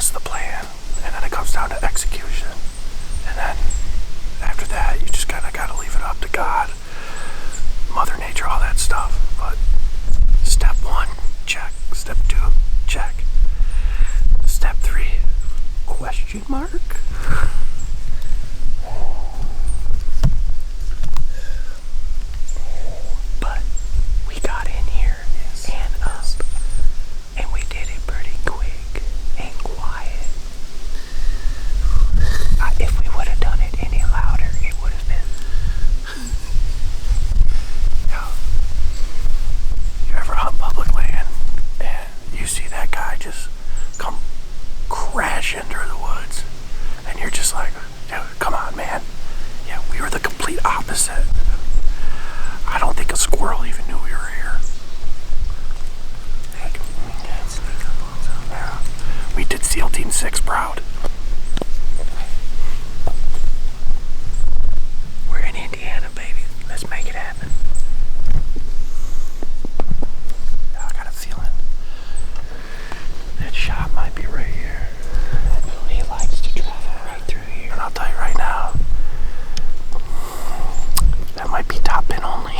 that's the plan. And then it comes down to execution. And then after that, you just kind of got to leave it up to God, Mother Nature, all that stuff. But step 1, check. Step 2, check. Step 3, question mark? But we got in here and up, and we did it pretty quick and quiet. If we would have done it any louder, it would have been. You ever on public land and you see that guy just come crashing through the woods, and you're just like, dude, come on, man. Yeah, we were the complete opposite. I don't think a squirrel even knew we were here. Yeah, we did SEAL Team 6 proud. We're in Indiana, baby. Let's make it happen. I got a feeling that shot might be right here. He likes to travel right through here. And I'll tell you right now, that might be top pin only.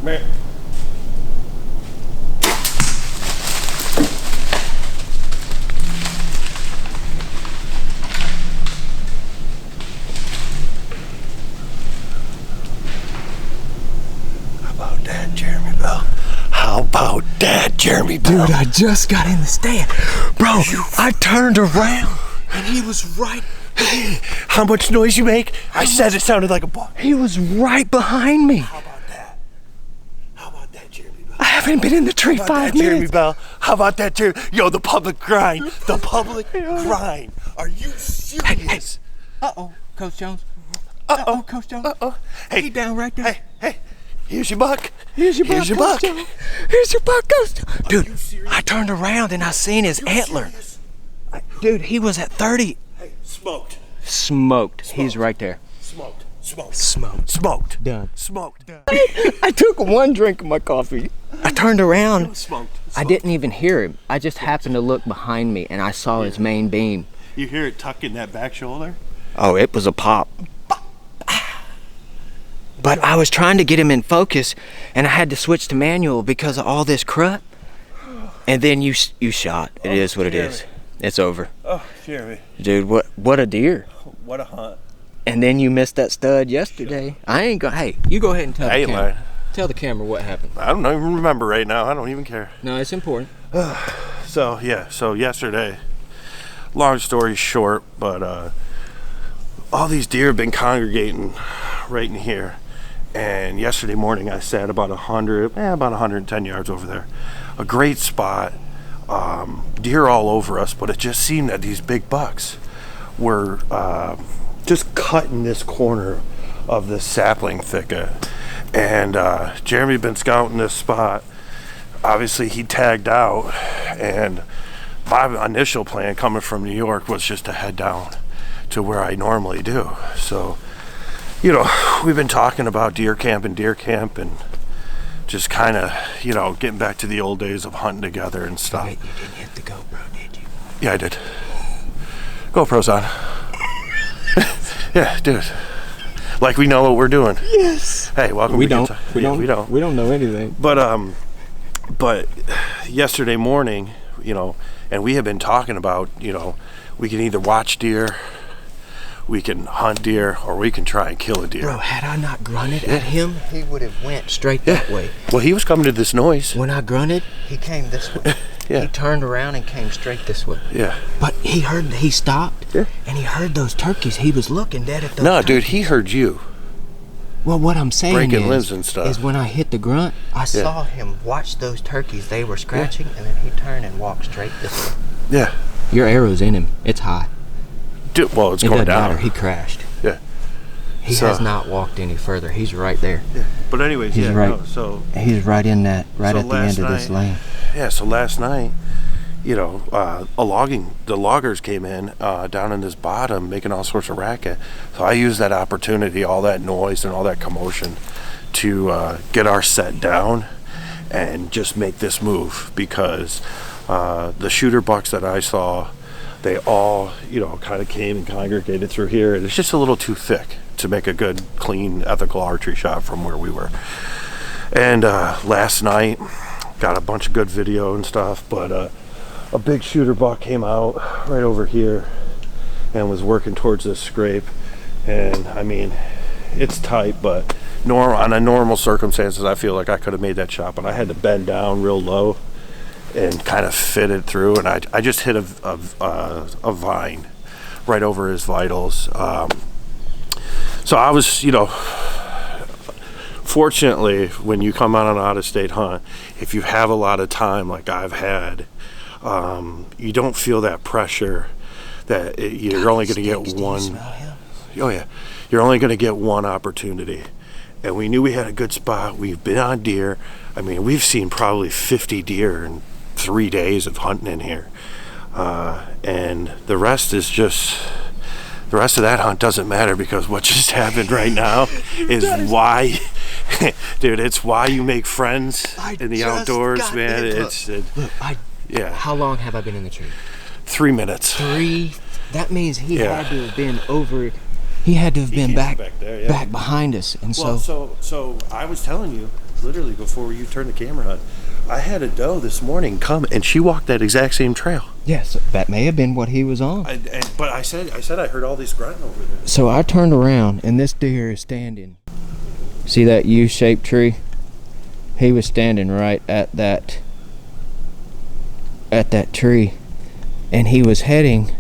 Man. How about that, Jeremy Bell? Dude, I just got in the stand. Bro, I turned around and he was right. How much noise you make? I said it sounded like a buck. He was right behind me. How about that? How about that, Jeremy Bell? I haven't been in the tree 5 Jeremy minutes. Bell? How about that, Jeremy? Yo, the public grind. The public grind. Are you serious? Uh-oh, Coach Jones. Uh-oh, Coach Jones. Uh-oh. Hey, He down right there. Hey. Here's your buck. Here's your buck, Here's your Coach buck. Jones. Here's your buck, Coach Jones. you Dude, serious? I turned around and I seen his antler. Serious? Dude, he was at 30. Hey, smoked. Smoked. He's right there. Smoked. Smoked. Done. Smoked. I took one drink of my coffee. I turned around. Smoked. I didn't even hear him. I just happened to look behind me and I saw his main beam. You hear it tuck in that back shoulder? Oh, it was a pop. But I was trying to get him in focus and I had to switch to manual because of all this crap. And then you shot. It is what it is. It's over. Oh, Jeremy. Dude, what a deer. What a hunt. And then you missed that stud yesterday. I ain't gonna, hey, you go ahead and tell I the ain't camera. lying. Tell the camera what happened. I don't even remember right now. I don't even care. No, it's important. So yesterday, long story short, but all these deer have been congregating right in here. And yesterday morning I sat about 110 yards over there. A great spot, deer all over us, but it just seemed that these big bucks were just cutting this corner of this sapling thicket. And Jeremy had been scouting this spot. Obviously he tagged out, and my initial plan coming from New York was just to head down to where I normally do. So, you know, we've been talking about deer camp and just kind of, you know, getting back to the old days of hunting together and stuff. Wait, you didn't hit the GoPro, did you? Yeah, I did. GoPro's on. Yeah, dude. Like we know what we're doing. Yes. Hey, welcome. We to don't. Utah. We Yeah, don't. We don't know anything. But yesterday morning, you know, and we have been talking about, you know, we can either watch deer, we can hunt deer, or we can try and kill a deer. Bro, had I not grunted at him, he would have went straight that way. Well, he was coming to this noise. When I grunted, he came this way. Yeah. He turned around and came straight this way. Yeah. But he stopped, and he heard those turkeys. He was looking dead at those No, turkeys. dude, he heard you. Well, what I'm saying Breaking limbs and stuff. is when I hit the grunt, I saw him watch those turkeys. They were scratching, and then he turned and walked straight this way. Yeah. Your arrow's in him. It's high. Dude, well, it's It going doesn't down. matter. He crashed. Yeah. He has not walked any further. He's right there. Yeah. But anyways, He's right. No, so He's right in that, right at the end of this lane. Yeah, so last night, you know, the loggers came in down in this bottom making all sorts of racket. So I used that opportunity, all that noise and all that commotion, to get our set down and just make this move, because the shooter bucks that I saw, they all, you know, kind of came and congregated through here, and it's just a little too thick to make a good, clean, ethical archery shot from where we were. And last night, got a bunch of good video and stuff, but a big shooter buck came out right over here and was working towards this scrape. And I mean, it's tight, but on a normal circumstances, I feel like I could have made that shot, but I had to bend down real low and kind of fit it through, and I just hit a vine right over his vitals. So I was, you know, fortunately, when you come on an out-of-state hunt, if you have a lot of time like I've had, you don't feel that pressure that you're only going to get one. Oh yeah, you're only going to get one opportunity. And we knew we had a good spot. We've been on deer. I mean, we've seen probably 50 deer in 3 days of hunting in here. And the rest is just, the rest of that hunt doesn't matter, because what just happened right now is why, dude, it's why you make friends in the outdoors, man. Yeah. How long have I been in the tree? 3 minutes. That means he had to have been over. He had to have been back there, back behind us, and so I was telling you, literally before you turned the camera on. I had a doe this morning come, and she walked that exact same trail. Yes, that may have been what he was on. But I said I heard all these grunting over there. So I turned around, and this deer is standing. See that U-shaped tree? He was standing right at that tree, and he was heading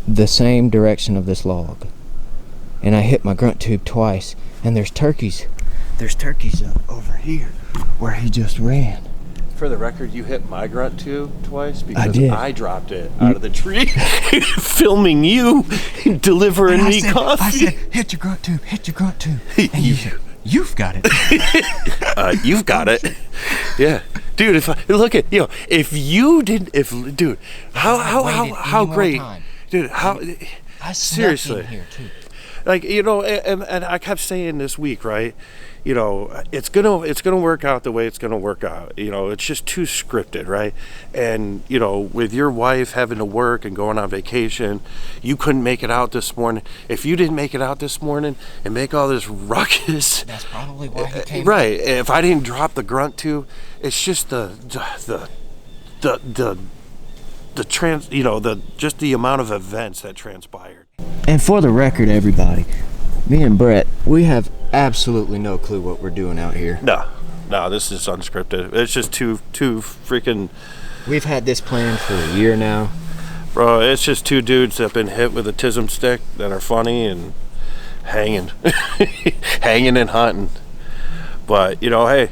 the same direction of this log. And I hit my grunt tube twice, and there's turkeys up over here where he just ran. For the record, you hit my grunt tube twice because did. I dropped it out of the tree, filming you delivering And me coffee. I said, hit your grunt tube. And you said, you've got it. You've got it. Yeah, dude. How great, dude. How seriously? In here too. Like, and I kept saying this week, right? It's gonna work out the way it's gonna work out. It's just too scripted, right? And with your wife having to work and going on vacation, you couldn't make it out this morning. If you didn't make it out this morning and make all this ruckus, that's probably why he came. Right. If I didn't drop the grunt tube, it's just the amount of events that transpired. And for the record, everybody, me and Brett, we have absolutely no clue what we're doing out here. No, this is unscripted. It's just too freaking. We've had this plan for a year now. Bro, it's just two dudes that have been hit with a tism stick that are funny and hanging. Hanging and hunting. But, hey,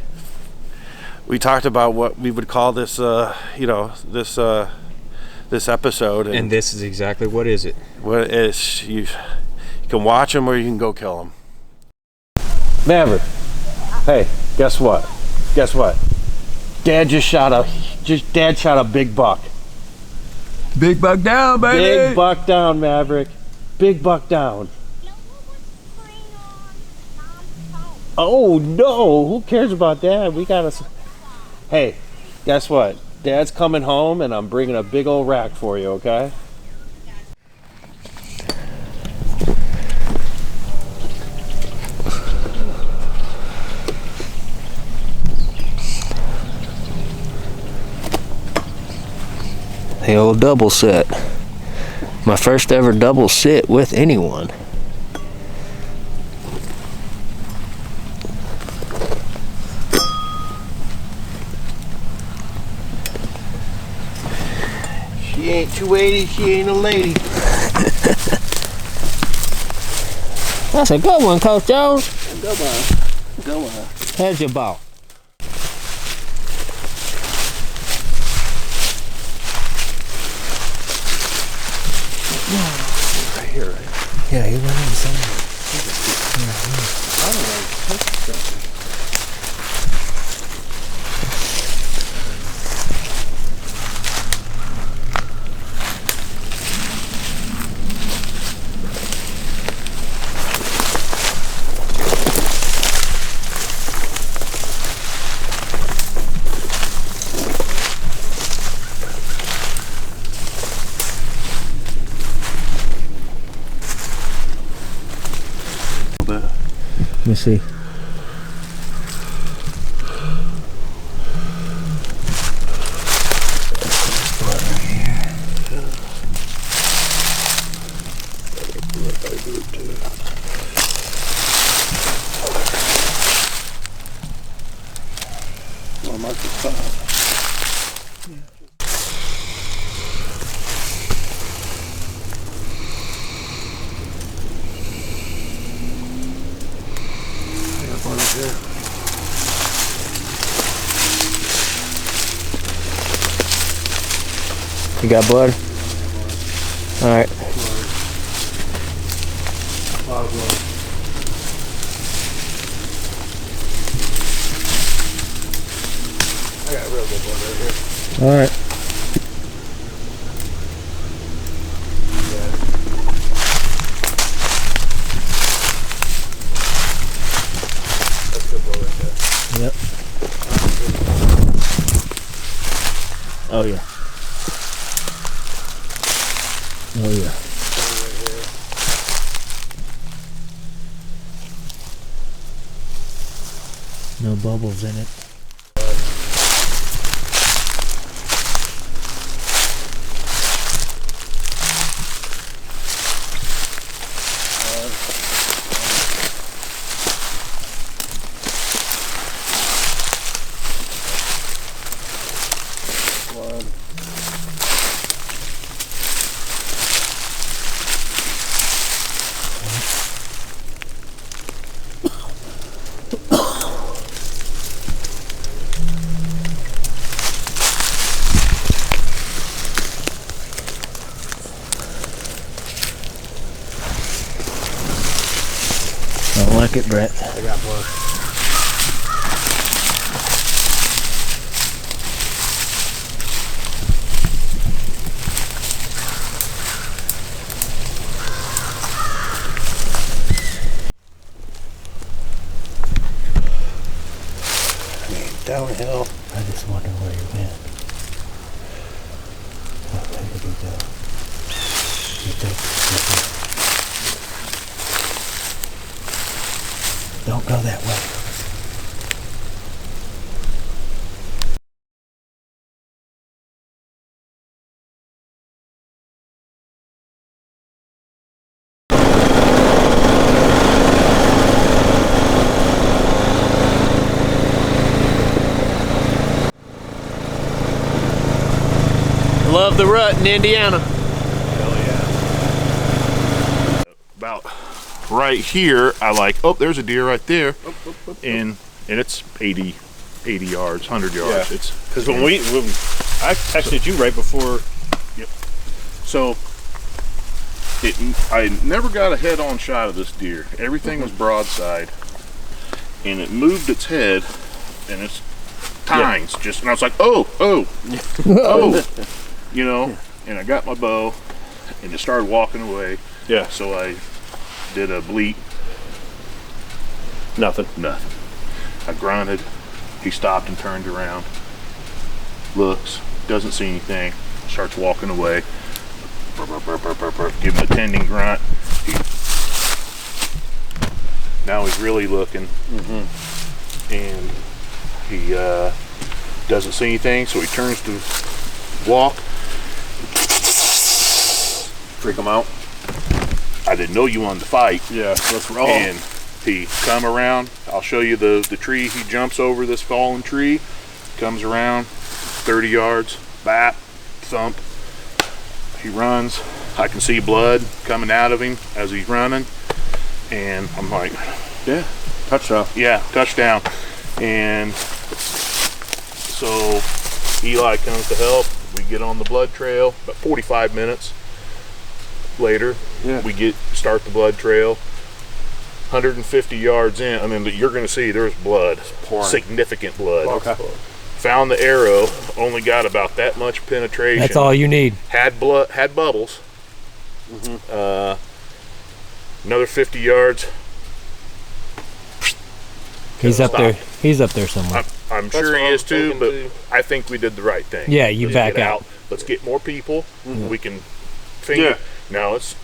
we talked about what we would call this, this episode. And this is exactly what is it. What is you can watch them or you can go kill them. Maverick, hey, guess what? Dad shot a big buck. Big buck down, baby. Big buck down, Maverick. Big buck down. Oh no, who cares about that? We gotta. Hey, guess what? Dad's coming home and I'm bringing a big old rack for you, okay? The old double sit. My first ever double sit with anyone. She ain't 280, she ain't a lady. That's a good one, Coach Jones. Good one. Here's your ball. Right here, right? Yeah, he went inside. I don't know. Let me see. I'll mark the spot. You got blood? All right. I got real good blood right here. All right. That's good blood right there. Yep. Oh yeah. Oh yeah. No bubbles in it. I don't like it, Brett. I got blood. Downhill. I just wonder where you went. Where did he go? You think? Don't go that way. Love the rut in Indiana. Hell yeah. About right here, I like, oh, there's a deer right there. And it's 80 yards, 100 yards. Yeah. It's Because when I texted you right before. Yep. So I never got a head-on shot of this deer. Everything was broadside, and it moved its head, and its tines just, and I was like, oh, you know. And I got my bow, and it started walking away. Yeah. So I did a bleat. Nothing. I grunted. He stopped and turned around. Looks, doesn't see anything. Starts walking away. Give him a tending grunt. Now he's really looking. And he doesn't see anything, so he turns to walk. Freak him out. I didn't know you wanted to fight. Yeah, let's roll. And he come around. I'll show you the tree. He jumps over this fallen tree, comes around 30 yards, bap, thump. He runs. I can see blood coming out of him as he's running. And I'm like, Yeah, touchdown. yeah, touchdown. And so Eli comes to help. We get on the blood trail. About 45 minutes later, Yeah. we start the blood trail. 150 yards in, I mean, you're going to see there's blood, pouring. significant blood. Okay. Found the arrow, only got about that much penetration. That's all you need. Had bubbles. Another 50 yards. He's up Stop. there. He's up there somewhere. I'm That's sure what he I is was too, thinking but too. I think we did the right thing. Yeah, you Let's back get out. Let's get more people. We can finger. Yeah. Now it's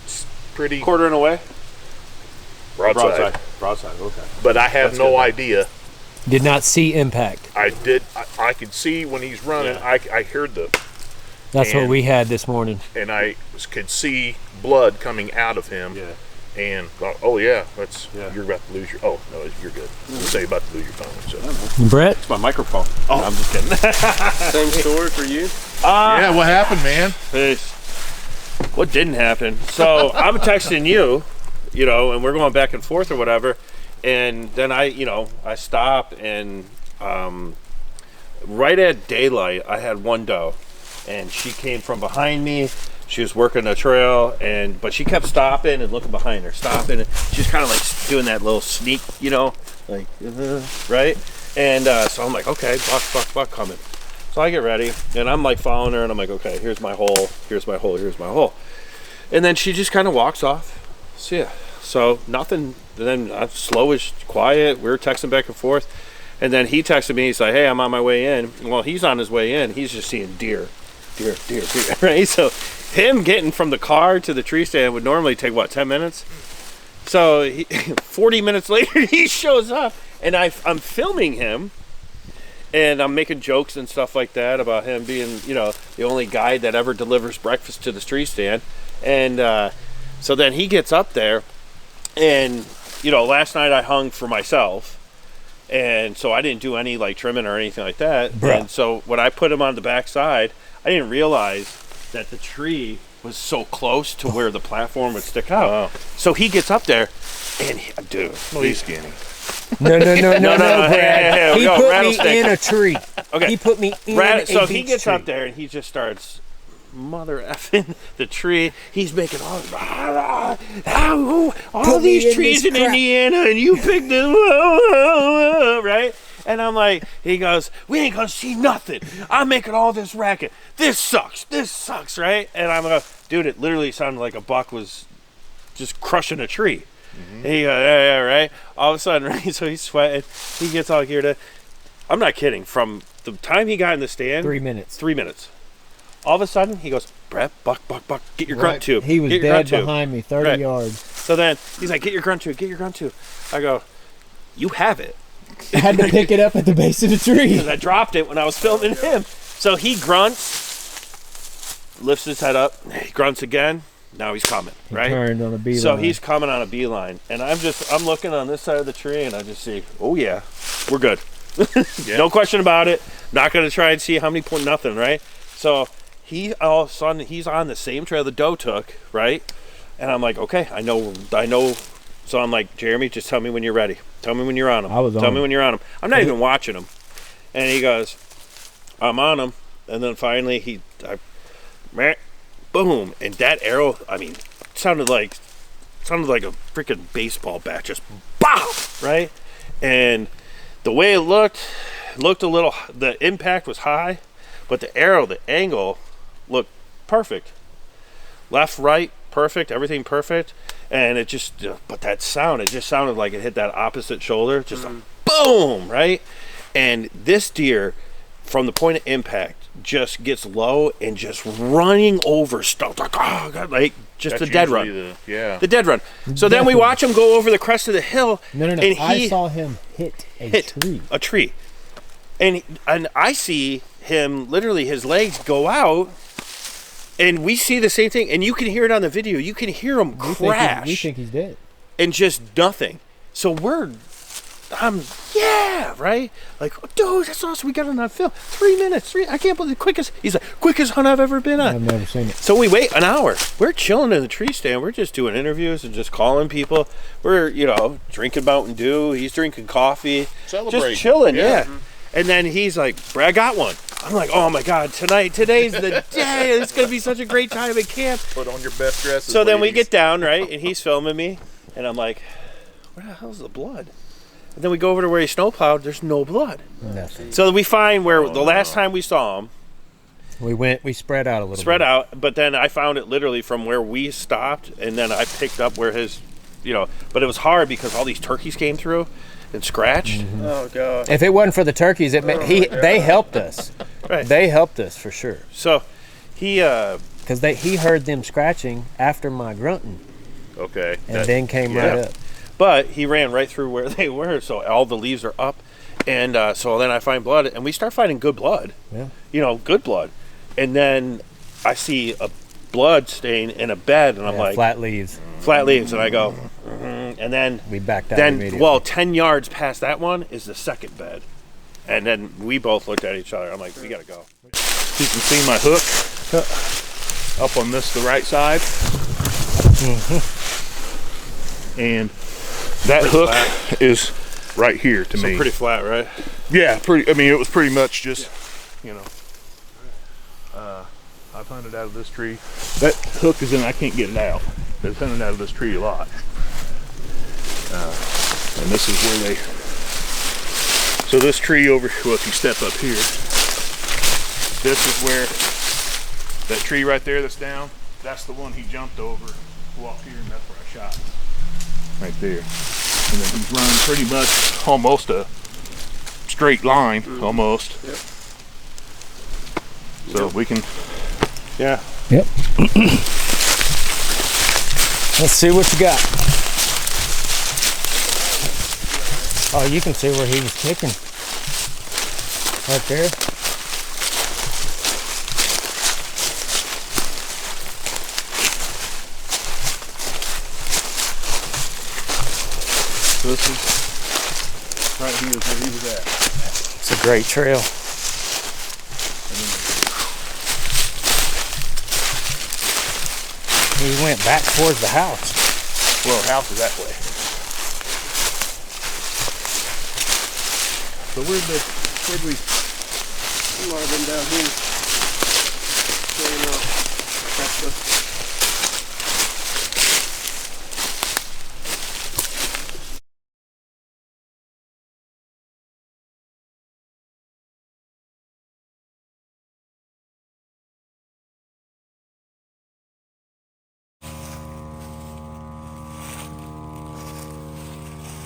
pretty Quartering away? broadside. Broadside, okay. But I have That's no good. idea. Did not see impact. I could see when he's running. Yeah. I heard That's what And- we had this morning. and I could see blood coming out of him. Yeah. And thought, oh yeah, Yeah. you're about to lose your. Oh no, you're good. You say you're about to lose your phone. So Brett? It's my microphone. Oh. I'm just kidding. Same story for you? yeah, what happened, man? Peace. What didn't happen? So I'm texting you, and we're going back and forth or whatever. And then I stop and right at daylight, I had one doe, and she came from behind me. She was working the trail, but she kept stopping and looking behind her, stopping. And she was kind of like doing that little sneak, like, right? And so I'm like, okay, buck coming. So I get ready, and I'm like following her, and I'm like, okay, here's my hole, here's my hole, here's my hole. And then she just kind of walks off. So yeah, so nothing. Then I'm slowish, quiet. We were texting back and forth. And then he texted me, he's like, hey, I'm on my way in. Well, he's on his way in. He's just seeing deer, right? So him getting from the car to the tree stand would normally take, 10 minutes? So 40 minutes later, he shows up, and I'm filming him, and I'm making jokes and stuff like that about him being, you know, the only guy that ever delivers breakfast to the tree stand. And so then he gets up there, and, you know, last night I hung for myself, and so I didn't do any, like, trimming or anything like that. Bruh. And so when I put him on the back side, I didn't realize that the tree was so close to where the platform would stick out. Wow. So he gets up there, and dude, Well, he's skinny. No, Brad. yeah, He go, put me rattlesnake. in a tree. Okay. He put me in a So he beech gets tree. up there and he just starts mother effing the tree. He's making all Put me these in trees this in crap. Indiana, and you picked them, right? And I'm like, he goes, we ain't gonna see nothing. I'm making all this racket. This sucks, right? And I'm like, dude, it literally sounded like a buck was just crushing a tree. And he goes, yeah, right? All of a sudden, right? So he's sweating. He gets all geared up. I'm not kidding. From the time he got in the stand, 3 minutes. 3 minutes. All of a sudden, he goes, Brett, buck, get your grunt tube. He was Get your dead grunt tube." behind me, 30 Right. yards. So then he's like, get your grunt tube. I go, you have it. I had to pick it up at the base of the tree. Because I dropped it when I was filming him. So he grunts, lifts his head up, he grunts again. Now he's coming, right? Turned on a beeline. So he's coming on a beeline, and I'm looking on this side of the tree, and I just see, oh yeah, we're good. No question about it. Not gonna try and see how many point nothing, right? So he all of a sudden he's on the same trail the doe took, right? And I'm like, okay, I know. So I'm like, Jeremy, just tell me when you're ready. Tell me when you're on him. I was on Tell me him. when you're on him. I'm not even watching him. And he goes, I'm on him. And then finally boom, and that arrow, I mean, sounded like a freaking baseball bat, just BOW, right? And the way it looked a little, the impact was high, but the arrow, the angle looked perfect. Left, right, perfect, everything perfect. And it just, but that sound, it just sounded like it hit that opposite shoulder, just a boom, right? And this deer, from the point of impact, just gets low and just running over stuff, like, oh God, like just That's a dead usually run. The dead run. So then we watch him go over the crest of the hill. No. And I he saw him hit a tree. And I see him, literally his legs go out, and we see the same thing, and you can hear it on the video. You can hear him crash. We think he's dead. And just nothing. So yeah, right? Like, dude, that's awesome. We got it on film. 3 minutes. I can't believe he's like, quickest hunt I've ever been on. I've never seen it. So we wait an hour. We're chilling in the tree stand. We're just doing interviews and just calling people. We're, drinking Mountain Dew. He's drinking coffee. Celebrating. Just chilling, yeah. And then he's like, Brad got one. I'm like, oh my God, today's the day. It's going to be such a great time at camp. Put on your best dresses. So then we ladies. get down, right? And he's filming me. And I'm like, where the hell's the blood? And then we go over to where he snowplowed. There's no blood. Nothing. So we find where the last time we saw him, We spread out a little spread bit. out, but then I found it literally from where we stopped, and then I picked up where his, but it was hard because all these turkeys came through and scratched. Oh God. If it wasn't for the turkeys, they helped us. Right. They helped us for sure. So he, Because he heard them scratching after my grunting, Okay. and then came right up. but he ran right through where they were, so all the leaves are up, and so then I find blood, and we start finding good blood. Yeah. Good blood, and then I see a blood stain in a bed, and I'm like, flat leaves. flat leaves, and I go, and then We backed out then immediately. 10 yards past that one is the second bed, and then we both looked at each other. I'm like, we gotta go. You can see my hook up on the right side. And that Pretty hook flat. is right here to So me. pretty flat, right? Yeah, pretty. I mean, it was pretty much just, I've hunted out of this tree. That hook is in. I can't get it out. I've hunted out of this tree a lot. And this is where they. So this tree over. Well, if you step up here, this is where that tree right there that's down. That's the one he jumped over, walked here, and that's where I shot. Right there. And then he's run pretty much almost a straight line, almost. Yep. So we can. Yeah. Yep. Let's see what you got. Oh, you can see where he was kicking. Right there. So this is right here is where he was at. It's a great trail. He went back towards the house. Well, house is that way. So where'd we might have been down here. That's the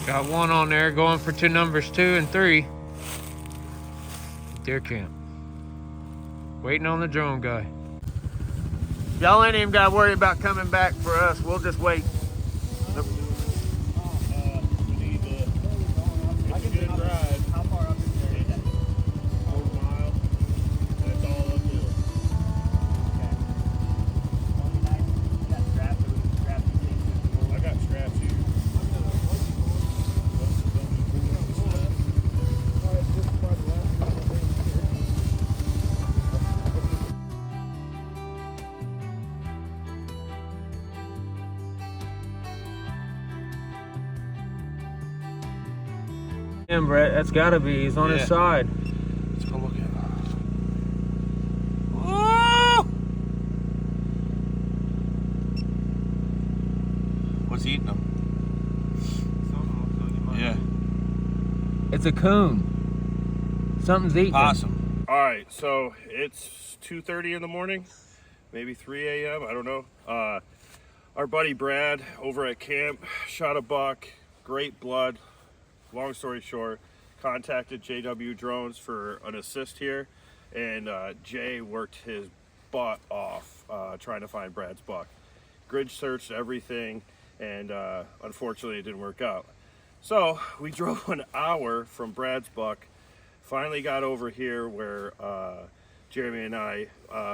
Got one on there going for two numbers 2 and 3. Deer camp. Waiting on the drone guy. Y'all ain't even got to worry about coming back for us. We'll just wait. we need it's a good ride. How far up is there? 4 miles. That's all uphill. I got straps here. Him, Brett. That's got to be. He's on his side. Let's go look at it. What's eating them? Yeah. It's a coon. Something's eating. Awesome. All right, so it's 2:30 in the morning, maybe 3 a.m. I don't know. Our buddy Brad over at camp shot a buck. Great blood. Long story short, contacted JW Drones for an assist here, and Jay worked his butt off trying to find Brad's buck. Grid searched everything, and unfortunately it didn't work out. So we drove an hour from Brad's buck, finally got over here where Jeremy and I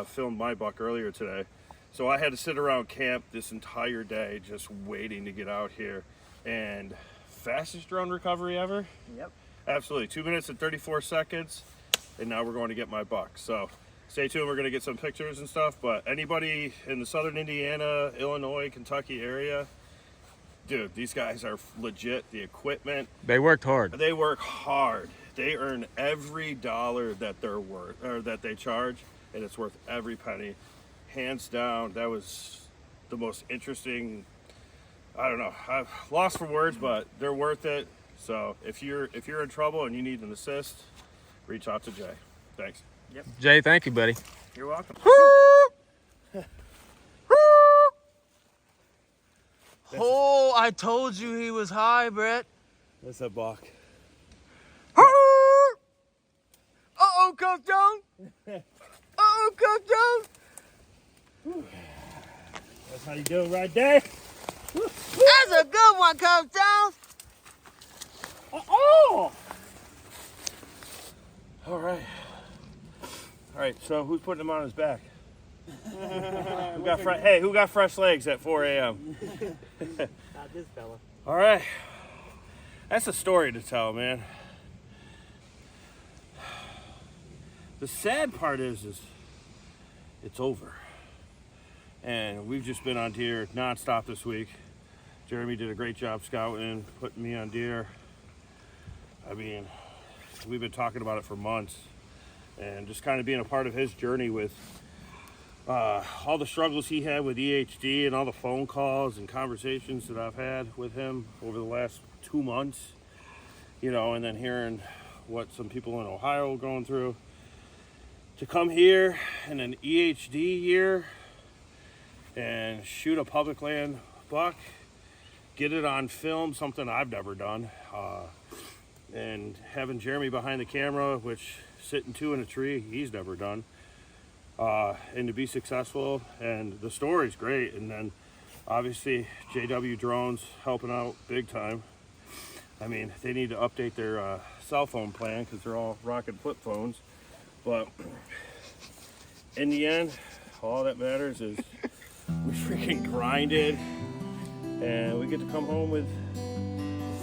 filmed my buck earlier today. So I had to sit around camp this entire day just waiting to get out here, and fastest drone recovery ever. Yep. Absolutely. 2 minutes and 34 seconds, and now we're going to get my buck. So stay tuned. We're going to get some pictures and stuff, but anybody in the southern Indiana, Illinois, Kentucky area, dude, these guys are legit. The equipment, They worked hard. they work hard. They earn every dollar that they're worth, or that they charge, and it's worth every penny. Hands down, that was the most interesting. I don't know. I've lost for words, but they're worth it. So if you're in trouble and you need an assist, reach out to Jay. Thanks. Jay, thank you, buddy. You're welcome. Oh, I told you he was high, Brett. That's a buck. Uh-oh, comes down. Uh-oh, comes down. That's how you do it right there. That's a good one, comes down. Oh! All right. All right, so who's putting him on his back? Who got fresh legs at 4 a.m.? Not this fella. All right. That's a story to tell, man. The sad part is it's over. And we've just been on deer nonstop this week. Jeremy did a great job scouting, putting me on deer. I mean, we've been talking about it for months, and just kind of being a part of his journey with all the struggles he had with EHD and all the phone calls and conversations that I've had with him over the last 2 months, you know, and then hearing what some people in Ohio are going through. To come here in an EHD year and shoot a public land buck, get it on film, something I've never done, and having Jeremy behind the camera, which sitting 2 in a tree, he's never done, and to be successful, and the story's great, and then obviously JW Drones helping out big time. I mean, they need to update their cell phone plan because they're all rocking flip phones. But in the end, all that matters is we freaking grinded, and we get to come home with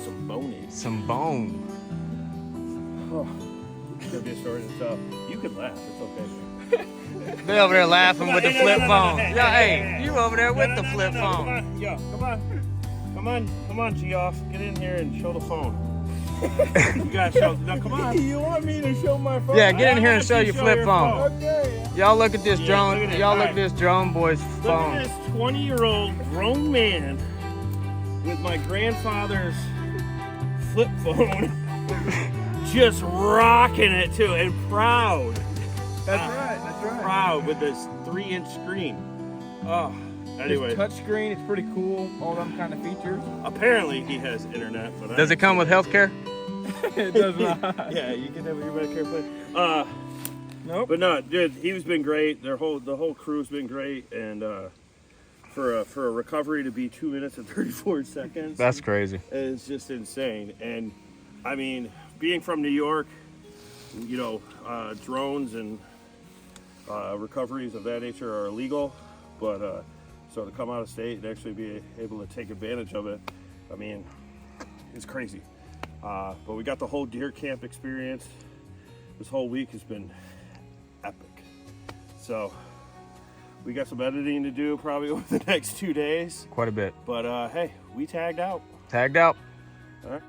some bonies. Some bone. Oh, it's gonna be a story in itself. You can laugh, it's okay. They over there laughing with the Hey, flip no, phone. hey, Yeah, hey, hey, hey, you over there with the flip Come phone. on, yo, come on, Geoff, get in here and show the phone. You gotta show. No, come on. You want me to show my phone? Yeah, get in here and want show you your to flip your phone. Okay. Y'all look at this Yeah, drone. look at it. Y'all look All at this drone boy's Look phone. at this 20-year-old grown man with my grandfather's flip phone, just rocking it too, and proud. That's right. That's right. Proud with this 3-inch screen. Oh, anyway. It's touchscreen. It's pretty cool. All them kind of features. Apparently he has internet, but Does it come with health care? It does not. Yeah, you can have your Medicare plan. Nope. But no, dude, he's been great. The whole crew's been great, and for a recovery to be 2 minutes and 34 seconds, That's crazy. is just insane. And I mean, being from New York, you know, drones and recoveries of that nature are illegal, but so to come out of state and actually be able to take advantage of it, I mean, it's crazy. But we got the whole deer camp experience. This whole week has been epic. So we got some editing to do probably over the next 2 days. Quite a bit. But hey, we tagged out. Tagged out. All right.